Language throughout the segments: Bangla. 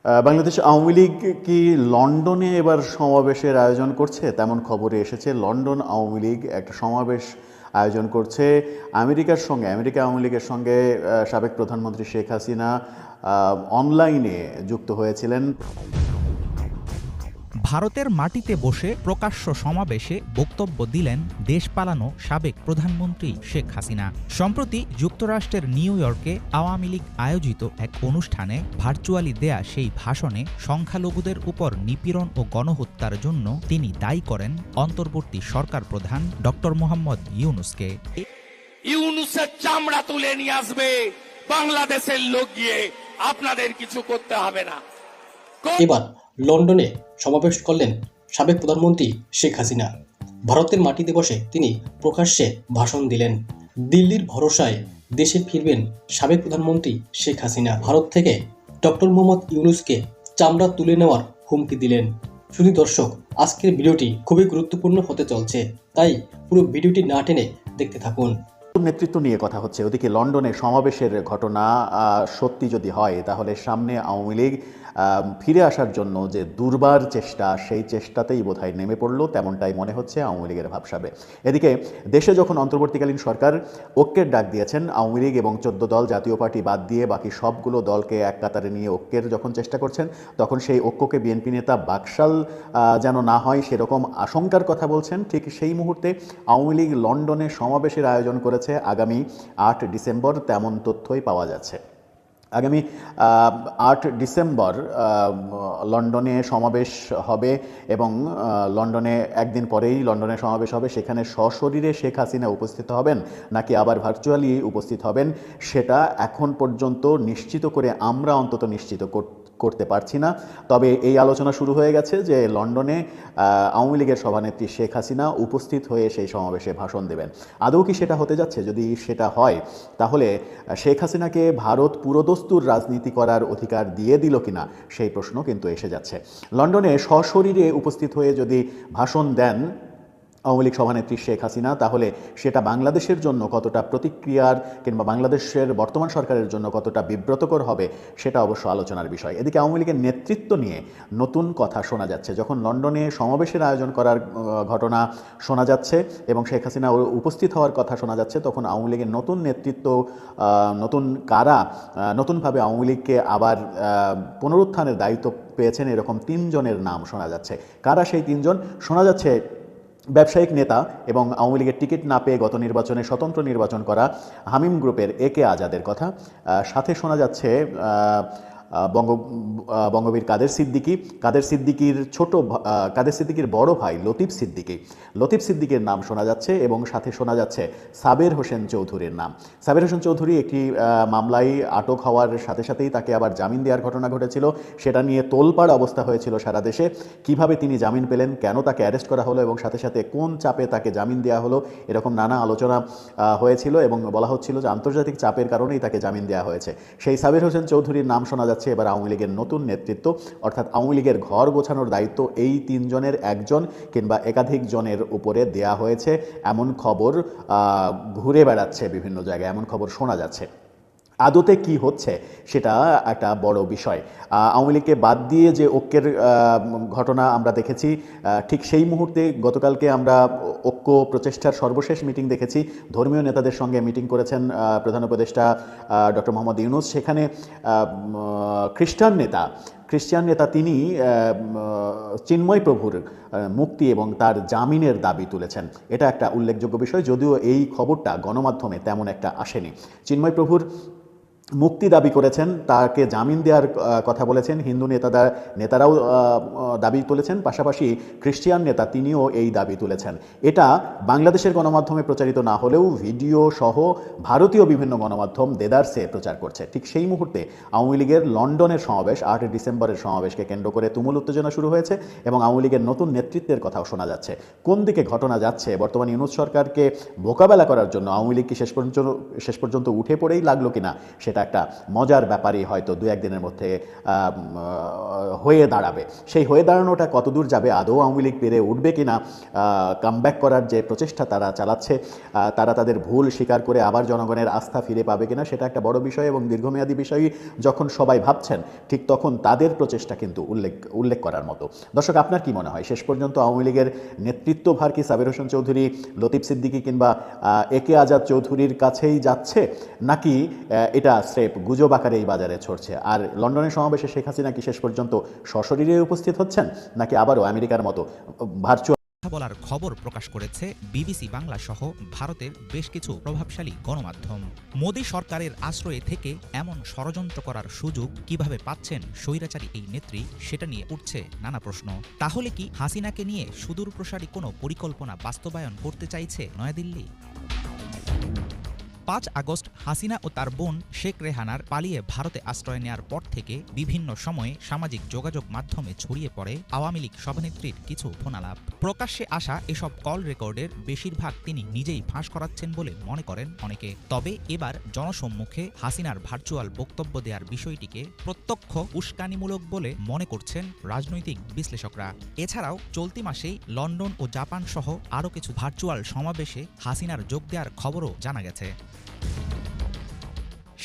বাংলাদেশ আওয়ামী লীগ কি লন্ডনে এবার সমাবেশের আয়োজন করছে? তেমন খবরে এসেছে লন্ডন আওয়ামী লীগ একটা সমাবেশ আয়োজন করছে আমেরিকা আওয়ামী লীগের সঙ্গে সাবেক প্রধানমন্ত্রী শেখ হাসিনা অনলাইনে যুক্ত হয়েছিলেন। ভারতের মাটিতে বসে প্রকাশ্য সমাবেশে বক্তব্য দিলেন দেশ পালানো সাবেক প্রধানমন্ত্রী শেখ হাসিনা। সম্প্রতি যুক্তরাষ্ট্রের নিউ ইয়র্কে আওয়ামী লীগ আয়োজিত এক অনুষ্ঠানে ভার্চুয়ালি দেয়া সেই ভাষণে সংখ্যালঘুদের উপর নিপীড়ন ও গণহত্যার জন্য তিনি দায়ী করেন অন্তর্বর্তী সরকার প্রধান ডক্টর মোহাম্মদ ইউনূসকে। ইউনূসের চামড়া তুলে নিয়ে আসবে বাংলাদেশের লোক গিয়ে, আপনাদের কিছু করতে হবে না। এবার লন্ডনে সমাবেশ করলেন সাবেক প্রধানমন্ত্রী শেখ হাসিনা। ভারতের মাটিতে বসে তিনি প্রকাশ্যে ভাষণ দিলেন। দিল্লির ভরসায় দেশে ফিরবেন সাবেক প্রধানমন্ত্রী শেখ হাসিনা। ভারত থেকে ডক্টর মোহাম্মদ ইউনূসকে চামড়া তুলে নেওয়ার হুমকি দিলেন। শুধু দর্শক, আজকের ভিডিওটি খুবই গুরুত্বপূর্ণ হতে চলছে, তাই পুরো ভিডিওটি না টেনে দেখতে থাকুন। নেতৃত্ব নিয়ে কথা হচ্ছে, ওদিকে লন্ডনে সমাবেশের ঘটনা সত্যি যদি হয় তাহলে সামনে আওয়ামী লীগ ফিরে আসার জন্য যে দুর্বার চেষ্টা, সেই চেষ্টাতেই বোধহয় নেমে পড়লো, তেমনটাই মনে হচ্ছে আওয়ামী লীগের ভাবসাবে। এদিকে দেশে যখন অন্তর্বর্তীকালীন সরকার ঐক্যের ডাক দিয়েছেন, আওয়ামী লীগ এবং 14 দল জাতীয় পার্টি বাদ দিয়ে বাকি সবগুলো দলকে এক কাতারে নিয়ে ঐক্যের যখন চেষ্টা করছেন, তখন সেই ঐক্যকে বিএনপি নেতা বাকশাল যেন না হয় সেরকম আশঙ্কার কথা বলছেন। ঠিক সেই মুহূর্তে আওয়ামী লীগ লন্ডনে সমাবেশের আয়োজন করেছে আগামী 8 ডিসেম্বর, তেমন তথ্যই পাওয়া যাচ্ছে। আগামী 8 ডিসেম্বর লন্ডনে সমাবেশ হবে এবং লন্ডনে একদিন পরেই লন্ডনে সমাবেশ হবে। সেখানে সশরীরে শেখ হাসিনা উপস্থিত হবেন নাকি আবার ভার্চুয়ালি উপস্থিত হবেন, সেটা এখন পর্যন্ত নিশ্চিত করে আমরা অন্তত নিশ্চিত করতে পারছি না। তবে এই আলোচনা শুরু হয়ে গেছে যে লন্ডনে আওয়ামী লীগের সভানেত্রী শেখ হাসিনা উপস্থিত হয়ে সেই সমাবেশে ভাষণ দেবেন। আদৌ কি সেটা হতে যাচ্ছে? যদি সেটা হয় তাহলে শেখ হাসিনাকে ভারত পুরোদস্তুর রাজনীতি করার অধিকার দিয়ে দিল কিনা, সেই প্রশ্ন কিন্তু এসে যাচ্ছে। লন্ডনে সশরীরে উপস্থিত হয়ে যদি ভাষণ দেন আওয়ামী লীগ সভানেত্রী শেখ হাসিনা, তাহলে সেটা বাংলাদেশের জন্য কতটা প্রতিক্রিয়ার কিংবা বাংলাদেশের বর্তমান সরকারের জন্য কতটা বিব্রতকর হবে, সেটা অবশ্য আলোচনার বিষয়। এদিকে আওয়ামী লীগের নেতৃত্ব নিয়ে নতুন কথা শোনা যাচ্ছে। যখন লন্ডনে সমাবেশের আয়োজন করার ঘটনা শোনা যাচ্ছে এবং শেখ হাসিনা উপস্থিত হওয়ার কথা শোনা যাচ্ছে, তখন আওয়ামী লীগের নতুন নেতৃত্ব, নতুন কারা নতুনভাবে আওয়ামী লীগকে আবার পুনরুত্থানের দায়িত্ব পেয়েছেন, এরকম 3 জনের নাম শোনা যাচ্ছে। কারা সেই 3 জন? শোনা যাচ্ছে ব্যবসায়িক নেতা এবং আওয়ামী লীগের টিকিট না পেয়ে গত নির্বাচনে স্বতন্ত্র নির্বাচন করা হামিম গ্রুপের একে আজাদের কথা। সাথে শোনা যাচ্ছে বঙ্গবীর কাদের সিদ্দিকীর বড় ভাই লতিফ সিদ্দিকীর নাম শোনা যাচ্ছে এবং সাথে শোনা যাচ্ছে সাবের হোসেন চৌধুরীর নাম। সাবের হোসেন চৌধুরী একটি মামলায় আটক হওয়ার সাথে সাথেই তাকে আবার জামিন দেওয়ার ঘটনা ঘটেছিল। সেটা নিয়ে তোলপাড় অবস্থা হয়েছিল সারা দেশে। কিভাবে তিনি জামিন পেলেন, কেন তাকে অ্যারেস্ট করা হলো এবং সাথে সাথে কোন চাপে তাকে জামিন দেওয়া হলো, এরকম নানা আলোচনা হয়েছিল এবং বলা হচ্ছিল যে আন্তর্জাতিক চাপের কারণেই তাকে জামিন দেওয়া হয়েছে। সেই সাবের হোসেন চৌধুরীর নাম শোনা যাচ্ছে এবার আওয়ামী লীগের নতুন নেতৃত্ব, অর্থাৎ আওয়ামী লীগের ঘর গোছানোর দায়িত্ব এই 3 জনের একজন কিংবা একাধিক জনের উপরে দেয়া হয়েছে, এমন খবর ঘুরে বেড়াচ্ছে বিভিন্ন জায়গায়, এমন খবর শোনা যাচ্ছে। আদতে কি হচ্ছে সেটা একটা বড় বিষয়। আওয়ামী লীগকে বাদ দিয়ে যে ঐক্যের ঘটনা আমরা দেখেছি, ঠিক সেই মুহূর্তে গতকালকে আমরা ঐক্য প্রচেষ্টার সর্বশেষ মিটিং দেখেছি। ধর্মীয় নেতাদের সঙ্গে মিটিং করেছেন প্রধান উপদেষ্টা ডক্টর মোহাম্মদ ইউনূস। সেখানে খ্রিস্টান নেতা তিনি চিন্ময় প্রভুর মুক্তি এবং তার জামিনের দাবি তুলেছেন। এটা একটা উল্লেখযোগ্য বিষয়, যদিও এই খবরটা গণমাধ্যমে তেমন একটা আসেনি। চিন্ময় প্রভুর মুক্তি দাবি করেছেন, তাকে জামিন দেওয়ার কথা বলেছেন। হিন্দু নেতারাও দাবি তুলেছেন, পাশাপাশি খ্রিস্টিয়ান নেতা তিনিও এই দাবি তুলেছেন। এটা বাংলাদেশের গণমাধ্যমে প্রচারিত না হলেও ভিডিও সহ ভারতীয় বিভিন্ন গণমাধ্যম দেদারসে প্রচার করছে। ঠিক সেই মুহূর্তে আওয়ামী লীগের লন্ডনের সমাবেশ 8 ডিসেম্বরের সমাবেশকে কেন্দ্র করে তুমুল উত্তেজনা শুরু হয়েছে এবং আওয়ামী লীগের নতুন নেতৃত্বের কথাও শোনা যাচ্ছে। কোন দিকে ঘটনা যাচ্ছে? বর্তমান ইউনূস সরকারকে মোকাবেলা করার জন্য আওয়ামী লীগ কি শেষ পর্যন্ত উঠে পড়েই লাগলো কিনা, সেটা একটা মজার ব্যাপারই হয়তো দু একদিনের মধ্যে হয়ে দাঁড়াবে। সেই হয়ে দাঁড়ানোটা কতদূর যাবে, আদৌ আওয়ামী লীগ পেরে উঠবে কিনা, কামব্যাক করার যে প্রচেষ্টা তারা চালাচ্ছে, তারা তাদের ভুল স্বীকার করে আবার জনগণের আস্থা ফিরে পাবে কিনা, সেটা একটা বড় বিষয় এবং দীর্ঘমেয়াদী বিষয় যখন সবাই ভাবছেন ঠিক তখন তাদের প্রচেষ্টা কিন্তু উল্লেখ করার মতো। দর্শক, আপনার কি মনে হয় শেষ পর্যন্ত আওয়ামী লীগের নেতৃত্বভার কি সাবের হোসেন চৌধুরী, লতিফ সিদ্দিকী কিংবা একে আজাদ চৌধুরীর কাছেই যাচ্ছে, নাকি এটা স্রেফ গুজব আকারে এই বাজারে ছড়ছে? আর লন্ডনের সমাবেশে শেখ হাসিনা কি শেষ পর্যন্ত সশরীরে উপস্থিত হচ্ছেন, নাকি আবারও আমেরিকার মতো ভার্চুয়াল কথা বলার খবর প্রকাশ করেছে বিবিসি বাংলা সহ ভারতের বেশ কিছু প্রভাবশালী গণমাধ্যম। মোদী সরকারের আশ্রয়ে থেকে এমন ষড়যন্ত্র করার সুযোগ কিভাবে পাচ্ছেন স্বৈরাচারী এই নেত্রী, সেটা নিয়ে উঠছে নানা প্রশ্ন। তাহলে কি হাসিনাকে নিয়ে সুদূরপ্রসারী কোনো পরিকল্পনা বাস্তবায়ন করতে চাইছে নয়াদিল্লি? ৫ আগস্ট হাসিনা ও তার বোন শেখ রেহানার পালিয়ে ভারতে আশ্রয় নেয়ার পর থেকে বিভিন্ন সময়ে সামাজিক যোগাযোগ মাধ্যমে ছড়িয়ে পড়ে আওয়ামী লীগ সভানেত্রীর কিছু ফোনালাপ। প্রকাশ্যে আসা এসব কল রেকর্ডের বেশিরভাগ তিনি নিজেই ফাঁস করাচ্ছেন বলে মনে করেন অনেকে। তবে এবার জনসম্মুখে হাসিনার ভার্চুয়াল বক্তব্য দেওয়ার বিষয়টিকে প্রত্যক্ষ উস্কানিমূলক বলে মনে করছেন রাজনৈতিক বিশ্লেষকরা। এছাড়াও চলতি মাসেই লন্ডন ও জাপান সহ আরও কিছু ভার্চুয়াল সমাবেশে হাসিনার যোগ দেওয়ার খবরও জানা গেছে।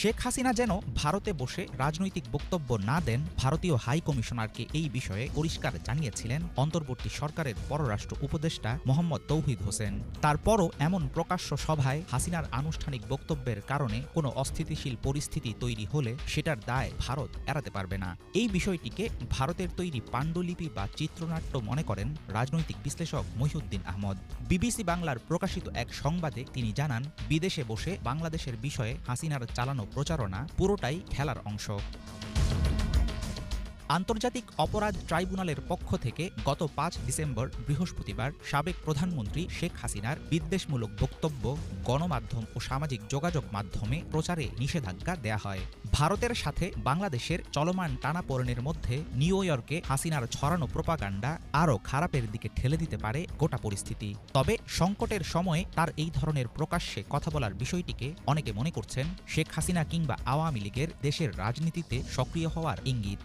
শেখ হাসিনা যেন ভারতে বসে রাজনৈতিক বক্তব্য না দেন, ভারতীয় হাই কমিশনারকে এই বিষয়ে পরিষ্কার জানিয়েছিলেন অন্তর্বর্তী সরকারের পররাষ্ট্র উপদেষ্টা মোহাম্মদ তৌহিদ হোসেন। তারপরও এমন প্রকাশ্য সভায় হাসিনার আনুষ্ঠানিক বক্তব্যের কারণে কোনো অস্থিতিশীল পরিস্থিতি তৈরি হলে সেটার দায় ভারত এড়াতে পারবে না। এই বিষয়টিকে ভারতের তৈরি পাণ্ডুলিপি বা চিত্রনাট্য মনে করেন রাজনৈতিক বিশ্লেষক মহিউদ্দিন আহমদ। বিবিসি বাংলার প্রকাশিত এক সংবাদে তিনি জানান, বিদেশে বসে বাংলাদেশের বিষয়ে হাসিনার চালানো প্রচারণা পুরোটাই খেলার অংশ। আন্তর্জাতিক অপরাধ ট্রাইব্যুনালের পক্ষ থেকে গত ৫ ডিসেম্বর বৃহস্পতিবার সাবেক প্রধানমন্ত্রী শেখ হাসিনার বিদ্বেষমূলক বক্তব্য গণমাধ্যম ও সামাজিক যোগাযোগ মাধ্যমে প্রচারে নিষেধাজ্ঞা দেয়া হয়। ভারতের সাথে বাংলাদেশের চলমান টানাপোড়েনের মধ্যে নিউ ইয়র্কে হাসিনার ছড়ানো প্রোপাগান্ডা আরও খারাপের দিকে ঠেলে দিতে পারে গোটা পরিস্থিতি। তবে সংকটের সময়ে তার এই ধরনের প্রকাশ্যে কথা বলার বিষয়টিকে অনেকে মনে করছেন শেখ হাসিনা কিংবা আওয়ামী লীগের দেশের রাজনীতিতে সক্রিয় হওয়ার ইঙ্গিত।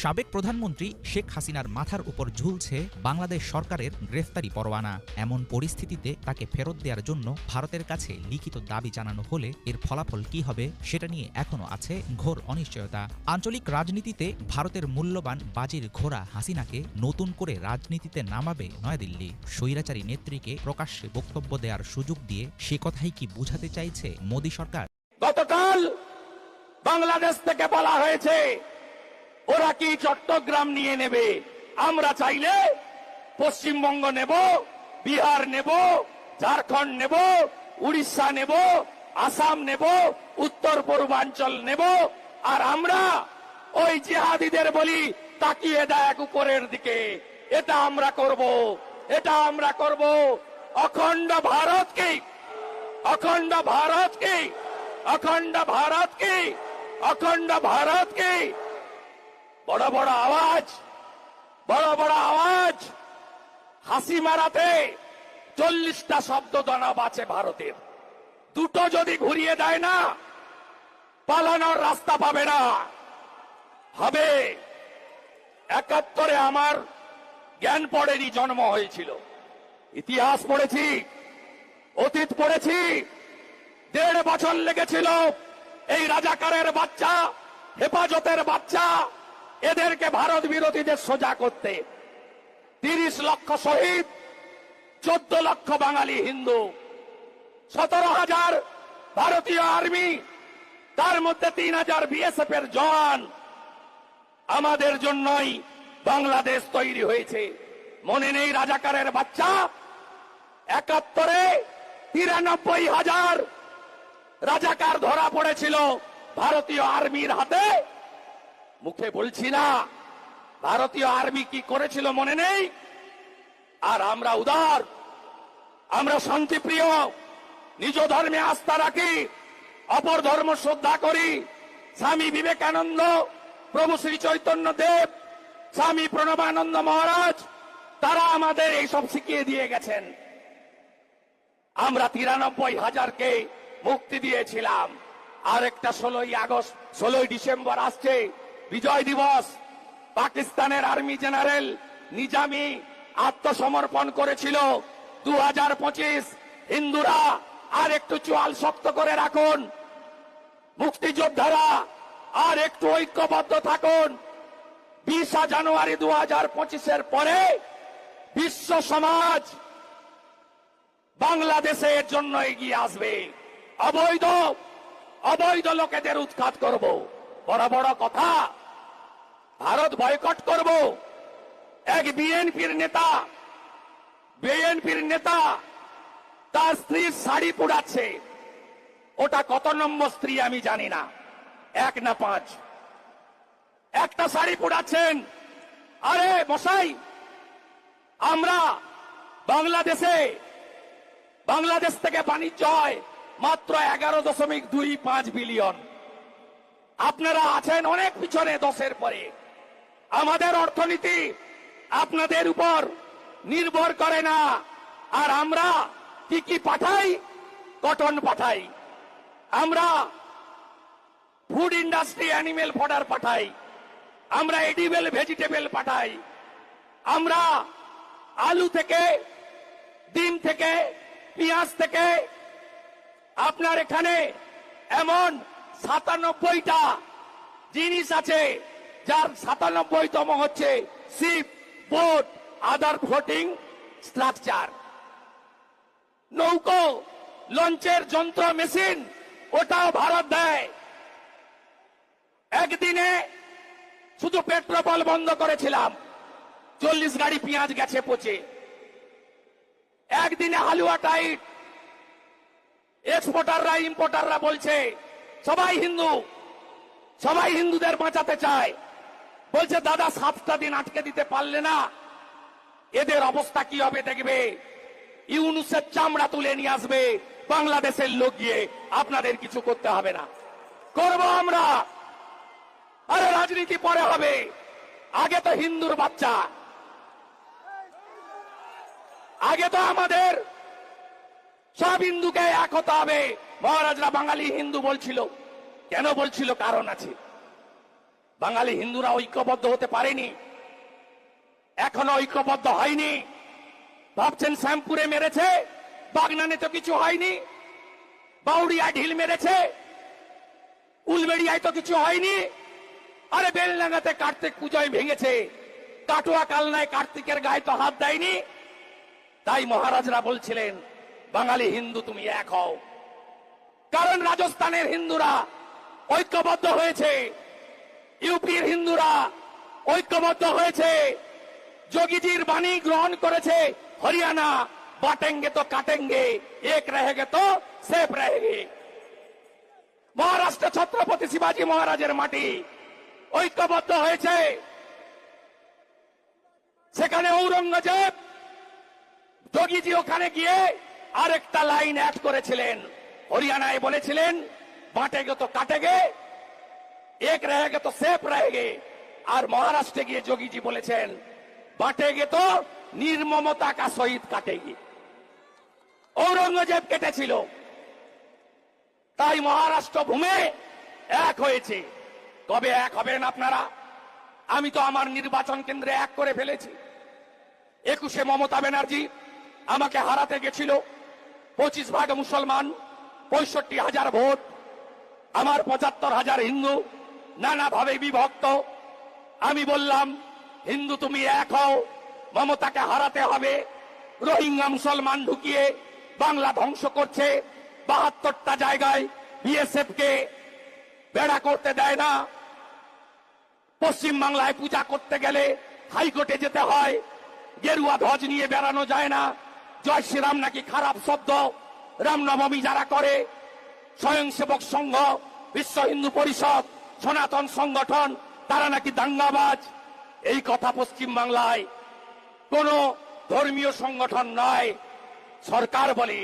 সাবেক প্রধানমন্ত্রী শেখ হাসিনার মাথার উপর ঝুলছে বাংলাদেশ সরকারের গ্রেফতারি পরোয়ানা। এমন পরিস্থিতিতে তাকে ফেরত দেওয়ার জন্য ভারতের কাছে লিখিত দাবি জানানো হলে এর ফলাফল কি হবে সেটা নিয়ে এখনও আছে ঘোর অনিশ্চয়তা। আঞ্চলিক রাজনীতিতে ভারতের মূল্যবান বাজির ঘোড়া হাসিনাকে নতুন করে রাজনীতিতে নামাবে নয়াদিল্লি। স্বৈরাচারী নেত্রীকে প্রকাশ্যে বক্তব্য দেওয়ার সুযোগ দিয়ে সে কথাই কি বুঝাতে চাইছে মোদী সরকার? গতকাল বাংলাদেশ থেকে বলা হয়েছে ওরা কি চট্টগ্রাম নিয়ে নেবে, আমরা চাইলে পশ্চিমবঙ্গ নেব, বিহার নেব, ঝাড়খণ্ড নেব, উড়িষ্যা নেব, আসাম নেব, উত্তর পূর্বাঞ্চল নেব। আর আমরা ওই জিহাদিদের বলি তাকিয়ে দেখ উপরের দিকে, এটা আমরা করব, এটা আমরা করব। অখণ্ড ভারতকে, অখণ্ড ভারতকে, অখণ্ড ভারতকে, অখণ্ড ভারতকে বড় বড় আওয়াজ, বড় বড় আওয়াজ। হাসি মারাতে 40টা শব্দ দানা বাঁচে ভারতের, দুটো যদি ঘুরিয়ে দেয় না পালানোর রাস্তা পাবে না। হবে 71-এ আমার জ্ঞান পড়েনি, জন্ম হয়েছিল, ইতিহাস পড়েছি, অতীত পড়েছি। 1.5 বছর লেগেছিল এই রাজাকারের বাচ্চা, হেফাজতের বাচ্চা, এদেরকে ভারত বিরোধীদের সোজা করতে। 30 লক্ষ শহীদ, 14 লক্ষ বাঙালি হিন্দু, 17,000 ভারতীয় আর্মি, তার মধ্যে 3,000 বিএসএফ এর জওয়ান। আমাদের জন্যই বাংলাদেশ তৈরি হয়েছে। মনে নেই রাজাকারের বাচ্চা? 71-এ 93,000 রাজাকার ধরা পড়েছিল ভারতীয় আর্মির হাতে। মুখে বলছি না, ভারতীয় আর্মি কি করেছিল মনে নেই? আর আমরা উদার, আমরা শান্তিপ্রিয়, নিজ ধর্মে আস্থা রাখি, অপর ধর্ম শ্রদ্ধা করি। স্বামী বিবেকানন্দ, প্রভু শ্রী চৈতন্য দেব, স্বামী প্রণবানন্দ মহারাজ, তারা আমাদের এইসব শিখিয়ে দিয়ে গেছেন। আমরা 93,000কে মুক্তি দিয়েছিলাম। আর একটা 16ই ডিসেম্বর আসছে, বিজয় দিবস। পাকিস্তানের আর্মি জেনারেল নিজামি আত্মসমর্পণ করেছিল। 2025 হিন্দুরা আর একটু চোয়াল শক্ত করে রাখুন, মুক্তিযোদ্ধারা আর একটু ঐক্যবদ্ধ থাকুন। 20 জানুয়ারি 2025 পরে বিশ্ব সমাজ বাংলাদেশের জন্য এগিয়ে আসবে। অবৈধ লোকেদের উৎখাত করব। বড় বড় কথা, ভারত বয়কট করব। এক বিএনপির নেতা তার স্ত্রীর শাড়ি পুড়াচ্ছে। ওটা কত নম্বর স্ত্রী আমি জানি না, 1 না 5, একটা শাড়ি পুড়াচ্ছেন। আরে মশাই, আমরা বাংলাদেশ থেকে বাণিজ্য হয় মাত্র 11.25 বিলিয়ন। আপনারা আছেন অনেক পিছনে, 10-এর পরে। আমাদের অর্থনীতি আপনাদের উপর নির্ভর করে না। আর আমরা কি পাঠাই? কটন পাঠাই, আমরা ফুড ইন্ডাস্ট্রি অ্যানিমেল ফডার পাঠাই, আমরা এডিবল ভেজিটেবল পাঠাই, আমরা আলু থেকে, ডিম থেকে, পেঁয়াজ থেকে। আপনার এখানে এমন 97টা জিনিস আছে, যার 97তম হচ্ছে শিপ, বোট, আদার ফ্লোটিং স্ট্রাকচার। নৌকো, লঞ্চের যন্ত্র, মেশিন, ওটাও ভারত দেয়। একদিনে শুধু পেট্রোল বন্ধ করেছিলাম, 40 গাড়ি পেঁয়াজ গেছে পচে। একদিনে হালুয়া টাইট। এক্সপোর্টাররা ইম্পোর্টাররা বলছে সবাই হিন্দুদের বাঁচাতে চায়। বলছে দাদা 7টা দিন আটকে দিতে পারলে না, এদের অবস্থা কি হবে দেখবে। ইউনুসের চামড়া তুলে নিয়ে আসবে বাংলাদেশের লোক গিয়ে। আপনাদের কিছু করতে হবে না, করব আমরা। আরে রাজনীতি পরে হবে, আগে তো হিন্দুর বাচ্চা, আগে তো আমাদের সব হিন্দুকে এক হতে হবে। মহারাজরা বাঙালি হিন্দু বলছিল, কেন বলছিল? কারণ আছে। বাঙালি হিন্দুরা ঐক্যবদ্ধ হতে পারেনি, এখনো ঐক্যবদ্ধ হয়নি। ভাবছেন শ্যামপুরে মেরেছে, বাগনানে তো কিছু হয়নি। বাউরিয়ায় ঢিল মেরেছে, উলবেড়িয়ায় তো কিছু হয়নি। আরে বেলডাঙ্গাতে কার্তিক পুজোয় ভেঙেছে, কাটুয়া কালনায় কার্তিকের গায়ে তো হাত দেয়নি। তাই মহারাজরা বলছিলেন বাঙালি হিন্দু তুমি এক হও। কারণ রাজস্থানের হিন্দুরা ঐক্যবদ্ধ হয়েছে, ইউপির হিন্দুরা ঐক্যবদ্ধ হয়েছে, যোগীজির বাণী গ্রহণ করেছে। হরিয়ানা বাটেঙ্গে তো কাটেঙ্গে, এক রহেগে তো সেফ রহেগে। মহারাষ্ট্র ছত্রপতি শিবাজী মহারাজের মাটি, ঐক্যবদ্ধ হয়েছে। সেখানে ঔরঙ্গজেব, যোগীজি ওখানে গিয়ে আরেকটা লাইন অ্যাড করেছিলেন। হরিয়ানায় বলেছিলেন বাটেগে তো কাটেগে, এক রহেগে তো সেফ রহেগে। আর মহারাষ্ট্রে গিয়ে যোগীজি বলেছেন বাটেগে তো নির্মমতা কা সহিত কাটেগি। ঔরঙ্গজেব কেটেছিল, তাই মহারাষ্ট্র ভূমে এক হয়েছে। কবে এক হবেন আপনারা? আমি তো আমার নির্বাচন কেন্দ্রে এক করে ফেলেছি। 21-এ মমতা ব্যানার্জি আমাকে হারাতে গেছিল, 25 মুসলমান, 65,000 ভোট, আমার 75,000 হিন্দু, নানাভাবে বিভক্ত। আমি বললাম হিন্দু তুমি এক হও, মমতাকে হারাতে হবে। রোহিঙ্গা মুসলমান ঢুকিয়ে বাংলা ধ্বংস করছে, 72টা জায়গায় বিএসএফ কে বেড়া করতে দেয় না। পশ্চিম বাংলায় পূজা করতে গেলে হাইকোর্টে যেতে হয়, গেরুয়া ধ্বজ নিয়ে বেড়ানো যায় না। জয় শ্রীরাম নাকি খারাপ শব্দ। রামনবমী যারা করে, স্বয়ংসেবক সংঘ, বিশ্ব হিন্দু পরিষদ, সনাতন সংগঠন, তারা নাকি দাঙ্গাবাজ। এই কথা পশ্চিম বাংলায় কোন ধর্মীয় সংগঠন নয়, সরকার বলে,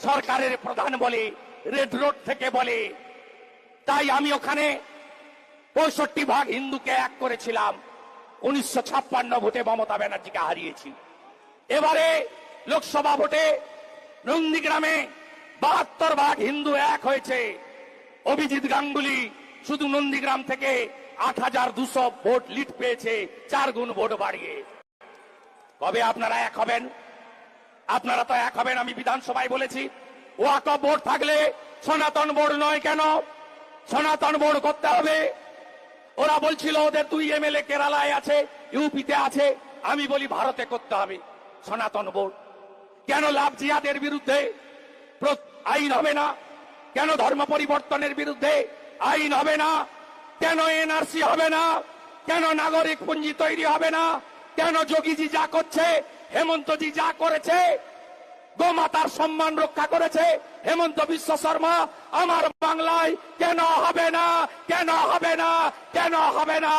সরকারের প্রধান বলে, রেড রোড থেকে বলে। তাই আমি ওখানে 65% হিন্দুকে এক করেছিলাম। 1956 ভোটে মমতা ব্যানার্জিকে হারিয়েছি। এবারে লোকসভা ভোটে নন্দীগ্রামে 72% হিন্দু এক হয়েছে। অভিজিৎ গাঙ্গুলি শুধু নন্দীগ্রাম থেকে ৮,২০০ ভোট লিড পেয়েছে, 4 গুণ ভোট বাড়িয়ে। কবে আপনারা এক হবেন? আপনারা তো এক হবেন, আমি বিধানসভায় বলেছি। ওয়াকফ বোর্ড থাকলে সনাতন বোর্ড নয় কেন? সনাতন বোর্ড করতে হবে। ওরা বলছিল ওদের 2 এমএলএ কেরালায় আছে, ইউপিতে আছে। আমি বলি ভারতে করতে হবে সনাতন বোর্ড। কেন লাভ জিহাদের বিরুদ্ধে আইন হবে না? কেন ধর্ম পরিবর্তনের বিরুদ্ধে আইন হবে না? কেন এনআরসি হবে না? কেন নাগরিক পঞ্জি তৈরি হবে না? কেন যোগীজি যা করছে, হেমন্তজি যা করেছে, গোমাতার সম্মান রক্ষা করেছে হেমন্ত বিশ্ব শর্মা, আমার বাংলায় কেন হবে না? কেন হবে না? কেন হবে না?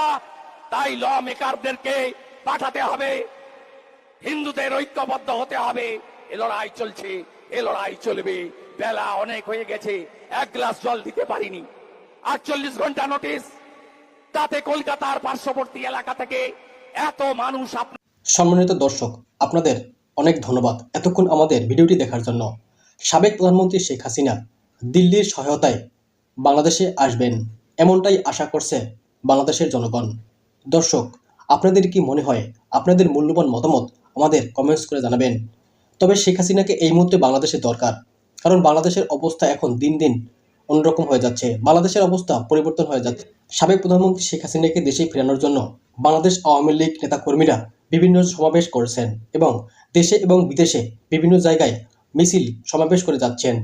তাই ল মেকারদেরকে পাঠাতে হবে, হিন্দুদের ঐক্যবদ্ধ হতে হবে। এ লড়াই চলছে, এ লড়াই চলবে। বেলা অনেক হয়ে গেছে, 1 গ্লাস জল দিতে পারিনি। 48 ঘন্টা নোটিশ, তাতে কলকাতার পার্শ্ববর্তী এলাকা থেকে এত মানুষ। সম্মানিত দর্শক, আপনাদের অনেক ধন্যবাদ এতক্ষণ আমাদের ভিডিওটি দেখার জন্য। সাবেক প্রধানমন্ত্রী শেখ হাসিনা দিল্লির সহায়তায় বাংলাদেশে আসবেন, এমনটাই আশা করছে বাংলাদেশের জনগণ। দর্শক, আপনাদের কি মনে হয়? আপনাদের মূল্যবান মতামত আমাদের কমেন্টস করে জানাবেন। তবে শেখ হাসিনাকে এই মুহূর্তে বাংলাদেশে দরকার, কারণ বাংলাদেশের অবস্থা এখন দিন দিন অন্যরকম হয়ে যাচ্ছে, বাংলাদেশের অবস্থা পরিবর্তন হয়ে যাচ্ছে। সাবেক প্রধানমন্ত্রী শেখ হাসিনাকে দেশে ফেরানোর জন্য বাংলাদেশ আওয়ামী লীগ নেতাকর্মীরা বিভিন্ন সমাবেশ করেছেন এবং দেশে এবং বিদেশে বিভিন্ন জায়গায় মিছিল সমাবেশ করে যাচ্ছেন।